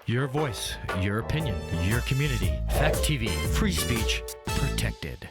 Your voice, your opinion, your community. Fact TV, free speech, protected.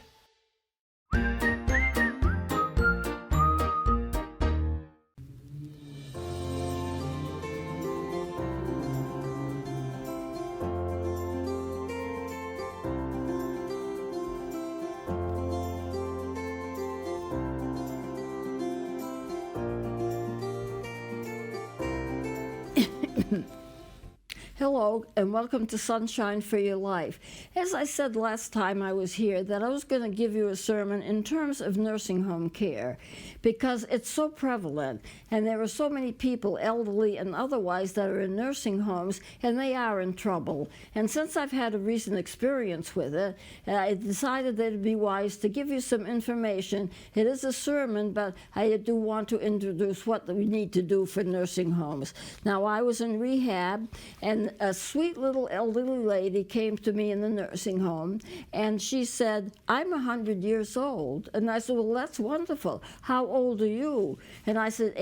Hello, and welcome to Sunshine for Your Life. As I said last time I was here, that I was going to give you a sermon in terms of nursing home care, because it's so prevalent, and there are so many people, elderly and otherwise, that are in nursing homes, and they are in trouble. And since I've had a recent experience with it, I decided that it'd be wise to give you some information. It is a sermon, but I do want to introduce what we need to do for nursing homes. Now, I was in rehab, and a sweet little elderly lady came to me in the nursing home, and she said, "I'm 100 years old." And I said, "Well, that's wonderful. How old are you?" And I said,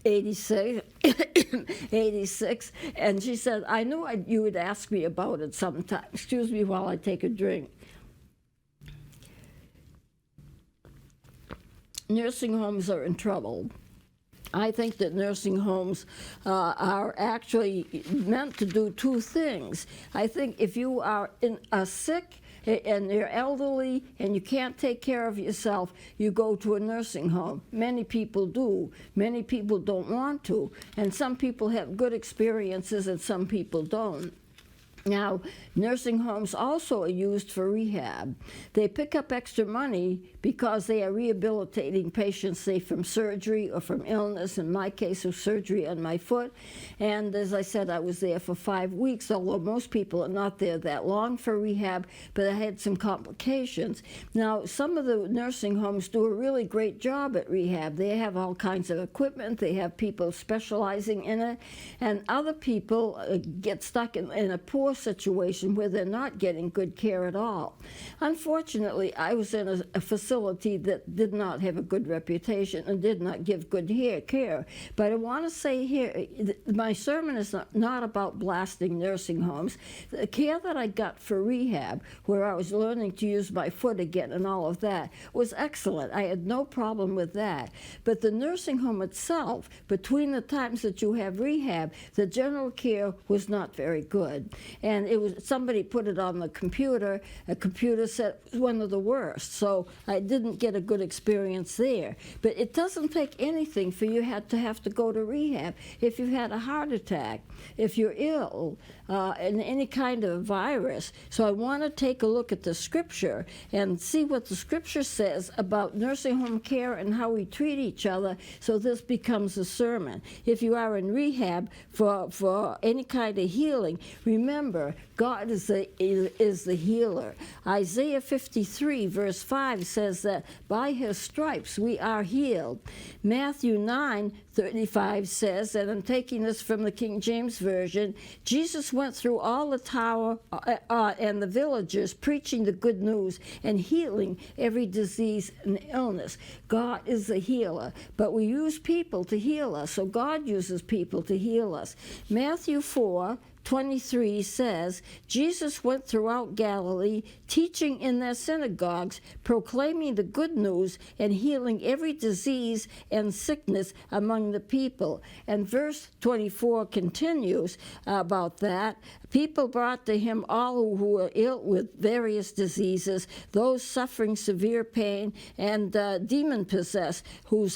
86. 86. And she said, "I knew you would ask me about it sometime." Excuse me while I take a drink. Nursing homes are in trouble. I think that nursing homes are actually meant to do two things. I think if you are sick and you're elderly and you can't take care of yourself, you go to a nursing home. Many people do. Many people don't want to. And some people have good experiences and some people don't. Now, nursing homes also are used for rehab. They pick up extra money because they are rehabilitating patients, say, from surgery or from illness, in my case of surgery on my foot. And as I said, I was there for 5 weeks, although most people are not there that long for rehab, but I had some complications. Now, some of the nursing homes do a really great job at rehab. They have all kinds of equipment. They have people specializing in it. And other people get stuck in a poor situation where they're not getting good care at all. Unfortunately, I was in a facility that did not have a good reputation and did not give good care. But I want to say here, my sermon is not about blasting nursing homes. The care that I got for rehab, where I was learning to use my foot again and all of that, was excellent. I had no problem with that. But the nursing home itself, between the times that you have rehab, the general care was not very good. And it was, somebody put it on the computer. A computer said it was one of the worst. So I didn't get a good experience there. But it doesn't take anything for you to have to go to rehab. If you've had a heart attack, if you're ill, and any kind of virus. So I want to take a look at the scripture and see what the scripture says about nursing home care and how we treat each other, so this becomes a sermon. If you are in rehab for any kind of healing, remember, God is the healer. Isaiah 53 verse 5 says that by his stripes we are healed. Matthew 9:35 says, and I'm taking this from the King James Version, Jesus went through all the tower and the villages preaching the good news and healing every disease and illness. God is the healer, but we use people to heal us, so God uses people to heal us. Matthew 4:23 says, Jesus went throughout Galilee, teaching in their synagogues, proclaiming the good news and healing every disease and sickness among the people. And verse 24 continues about that. People brought to him all who were ill with various diseases, those suffering severe pain, and demon-possessed, who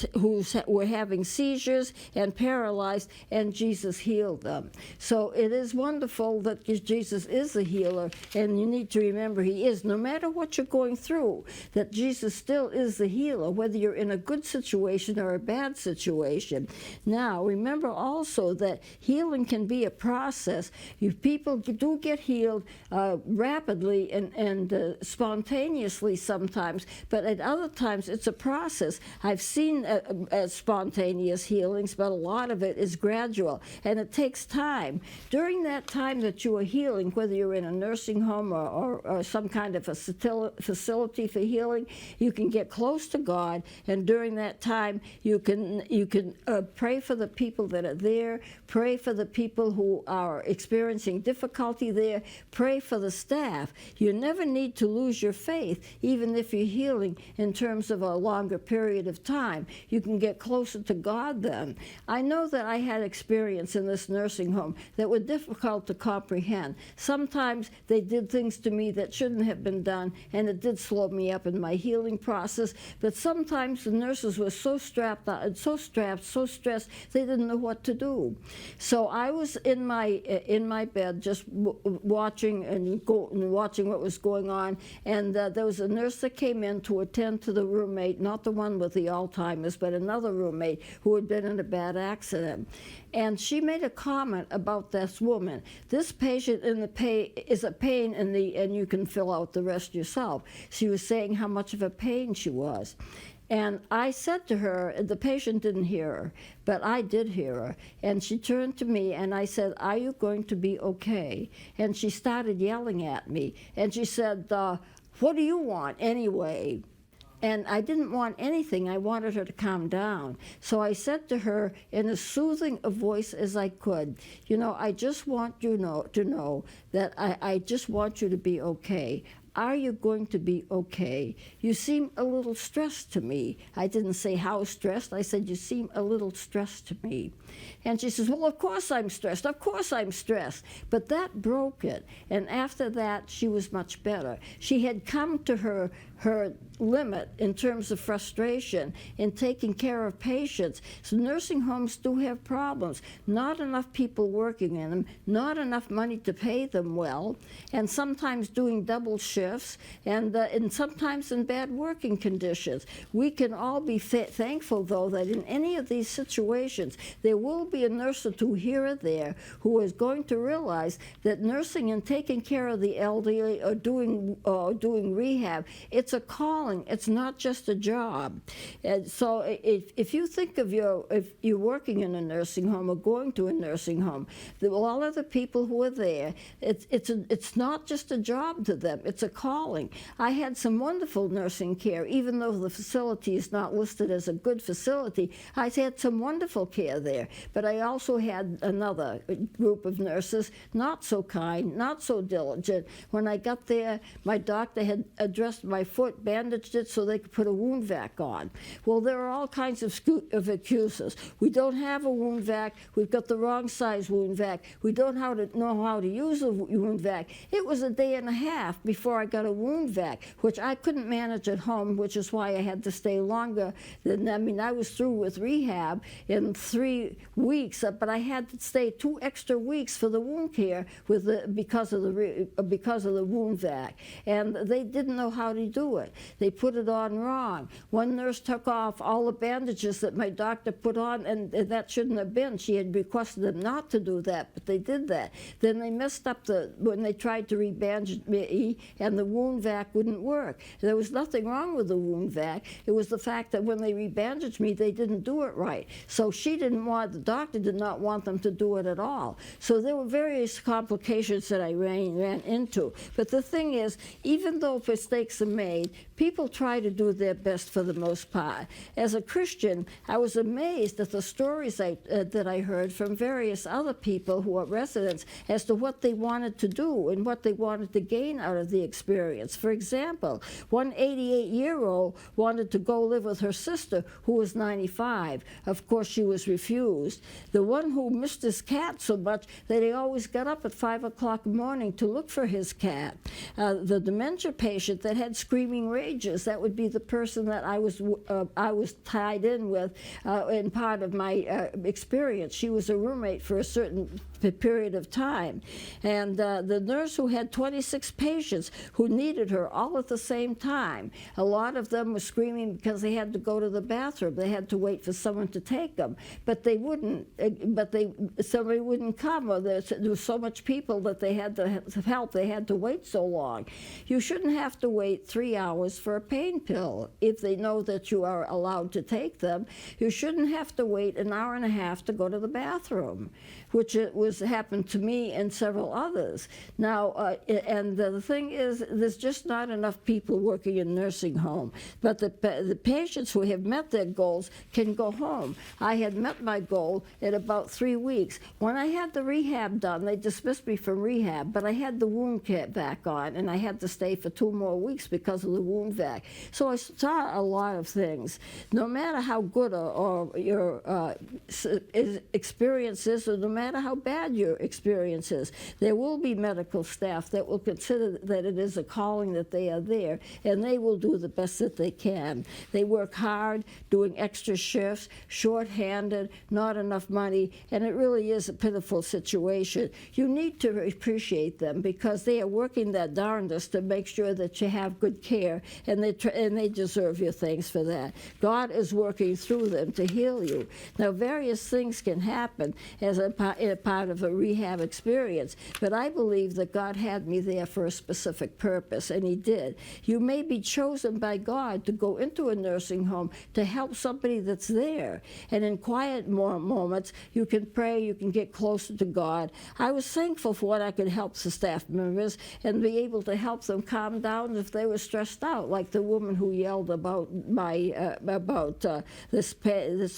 were having seizures and paralyzed, and Jesus healed them. So it is wonderful that Jesus is a healer, and you need to remember he is. No matter what you're going through, that Jesus still is the healer, whether you're in a good situation or a bad situation. Now, remember also that healing can be a process. People do get healed rapidly and spontaneously sometimes, but at other times it's a process. I've seen spontaneous healings, but a lot of it is gradual, and it takes time. During that time that you are healing, whether you're in a nursing home or some kind of a facility for healing, you can get close to God, and during that time you can pray for the people that are there, pray for the people who are experiencing difficulty there, pray for the staff. You never need to lose your faith, even if you're healing in terms of a longer period of time. You can get closer to God then. I know that I had experience in this nursing home that were difficult to comprehend. Sometimes they did things to me that shouldn't have been done, and it did slow me up in my healing process. But sometimes the nurses were so stressed, they didn't know what to do. So I was in my bed just watching what was going on, and there was a nurse that came in to attend to the roommate, not the one with the Alzheimer's, but another roommate who had been in a bad accident. And she made a comment about this woman. This patient is a pain in the, and you can fill out the rest yourself. She was saying how much of a pain she was. And I said to her, the patient didn't hear her, but I did hear her. And she turned to me and I said, "Are you going to be okay?" And she started yelling at me. And she said, "What do you want anyway?" And I didn't want anything. I wanted her to calm down. So I said to her in as soothing a voice as I could, "You know, I just want you to know that I just want you to be okay. Are you going to be okay? You seem a little stressed to me." I didn't say how stressed. I said, "You seem a little stressed to me." And she says, "Well, of course I'm stressed. Of course I'm stressed." But that broke it. And after that, she was much better. She had come to her limit in terms of frustration in taking care of patients. So nursing homes do have problems. Not enough people working in them, not enough money to pay them well, and sometimes doing double shifts, and sometimes in bad working conditions. We can all be thankful, though, that in any of these situations, there will be a nurse or two here or there who is going to realize that nursing and taking care of the elderly or doing rehab, it's a calling. It's not just a job. And so if you think of if you're working in a nursing home or going to a nursing home, all of the people who are there, it's not just a job to them. It's a calling. I had some wonderful nursing care, even though the facility is not listed as a good facility. I had some wonderful care there. But I also had another group of nurses, not so kind, not so diligent. When I got there, my doctor had addressed my foot, bandaged it so they could put a wound vac on. Well, there are all kinds of excuses. We don't have a wound vac. We've got the wrong size wound vac. We don't know how to use a wound vac. It was a day and a half before I got a wound vac, which I couldn't manage at home, which is why I had to stay longer. I was through with rehab in 3 weeks, but I had to stay 2 extra weeks for the wound care because of the wound vac, and they didn't know how to do it. They put it on wrong. One nurse took off all the bandages that my doctor put on, and that shouldn't have been. She had requested them not to do that, but they did that. Then they messed up when they tried to rebandage me, and the wound vac wouldn't work. There was nothing wrong with the wound vac. It was the fact that when they rebandaged me, they didn't do it right. So the doctor did not want them to do it at all. So there were various complications that I ran into. But the thing is, even though mistakes are made, people try to do their best for the most part. As a Christian, I was amazed at the stories that I heard from various other people who are residents as to what they wanted to do and what they wanted to gain out of the experience. For example, one 88-year-old wanted to go live with her sister, who was 95. Of course, she was refused. The one who missed his cat so much that he always got up at 5 o'clock in the morning to look for his cat. The dementia patient that had screaming rages, that would be the person that I was tied in with in part of my experience. She was a roommate for a certain period of time. And the nurse who had 26 patients who needed her all at the same time. A lot of them were screaming because they had to go to the bathroom. They had to wait for someone to take them. But they wouldn't, somebody wouldn't come, or there was so much people that they had to help, they had to wait so long. You shouldn't have to wait 3 hours for a pain pill if they know that you are allowed to take them. You shouldn't have to wait an hour and a half to go to the bathroom. which it was happened to me and several others. Now, and the thing is, there's just not enough people working in nursing home. But the patients who have met their goals can go home. I had met my goal in about 3 weeks. When I had the rehab done, they dismissed me from rehab, but I had the wound care vac on, and I had to stay for 2 more weeks because of the wound vac. So I saw a lot of things. No matter how good or your experience is, or no matter how bad your experience is, there will be medical staff that will consider that it is a calling that they are there, and they will do the best that they can. They work hard, doing extra shifts, short-handed, not enough money, and it really is a pitiful situation. You need to appreciate them because they are working their darndest to make sure that you have good care, and they deserve your thanks for that. God is working through them to heal you. Now, various things can happen as a part of a rehab experience, but I believe that God had me there for a specific purpose, and He did. You may be chosen by God to go into a nursing home to help somebody that's there, and in quiet moments, you can pray, you can get closer to God. I was thankful for what I could help the staff members and be able to help them calm down if they were stressed out, like the woman who yelled about this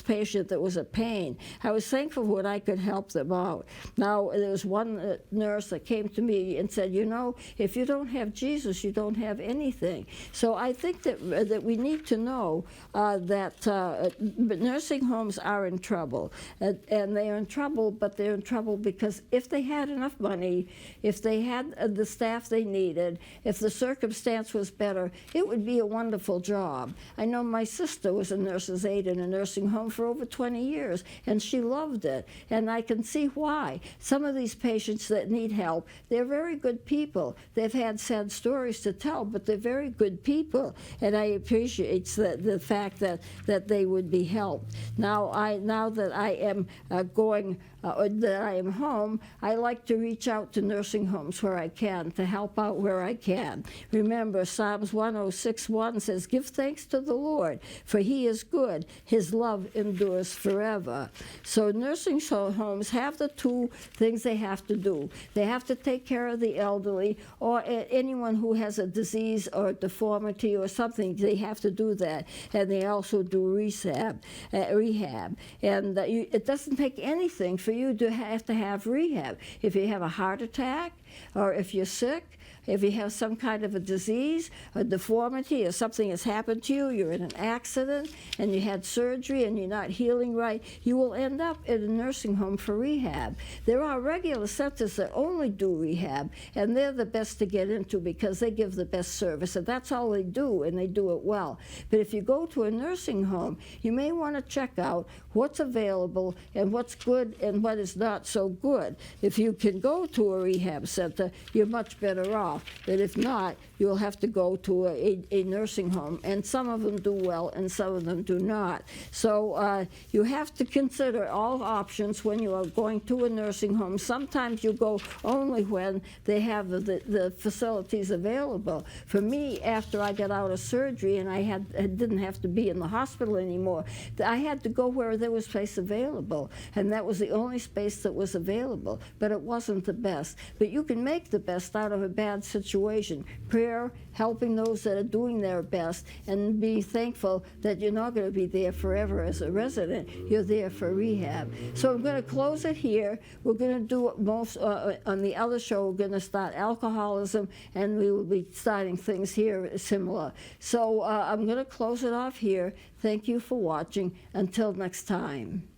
patient that was a pain. I was thankful for what I could help them out. Now, there was one nurse that came to me and said, you know, if you don't have Jesus, you don't have anything. So I think that we need to know that nursing homes are in trouble. And they are in trouble, but they're in trouble because if they had enough money, if they had the staff they needed, if the circumstance was better, it would be a wonderful job. I know my sister was a nurse's aide in a nursing home for over 20 years, and she loved it. And I can see why. Some of these patients that need help, they're very good people. They've had sad stories to tell, but they're very good people. And I appreciate the fact that they would be helped. Now that I am that I am home, I like to reach out to nursing homes where I can, to help out where I can. Remember, Psalms 106:1 says, give thanks to the Lord, for He is good. His love endures forever. So nursing homes have the two things they have to do. They have to take care of the elderly or anyone who has a disease or a deformity or something. They have to do that. And they also do rehab. And it doesn't take anything for you to have rehab. If you have a heart attack, or if you're sick, if you have some kind of a disease, a deformity, or something has happened to you, you're in an accident, and you had surgery and you're not healing right, you will end up in a nursing home for rehab. There are regular centers that only do rehab, and they're the best to get into because they give the best service, and that's all they do, and they do it well. But if you go to a nursing home, you may want to check out what's available and what's good and what is not so good. If you can go to a rehab center, you're much better off. But if not, you'll have to go to a nursing home, and some of them do well and some of them do not. So you have to consider all options when you are going to a nursing home. Sometimes you go only when they have the facilities available. For me, after I got out of surgery and I didn't have to be in the hospital anymore, I had to go where there was space available, and that was the only space that was available, but it wasn't the best. But you can make the best out of a bad situation. Prayer, helping those that are doing their best, and be thankful that you're not going to be there forever as a resident. You're there for rehab. So I'm going to close it here. We're going to do most on the other show. We're going to start alcoholism, and we will be starting things here similar. So I'm going to close it off here. Thank you for watching. Until next time.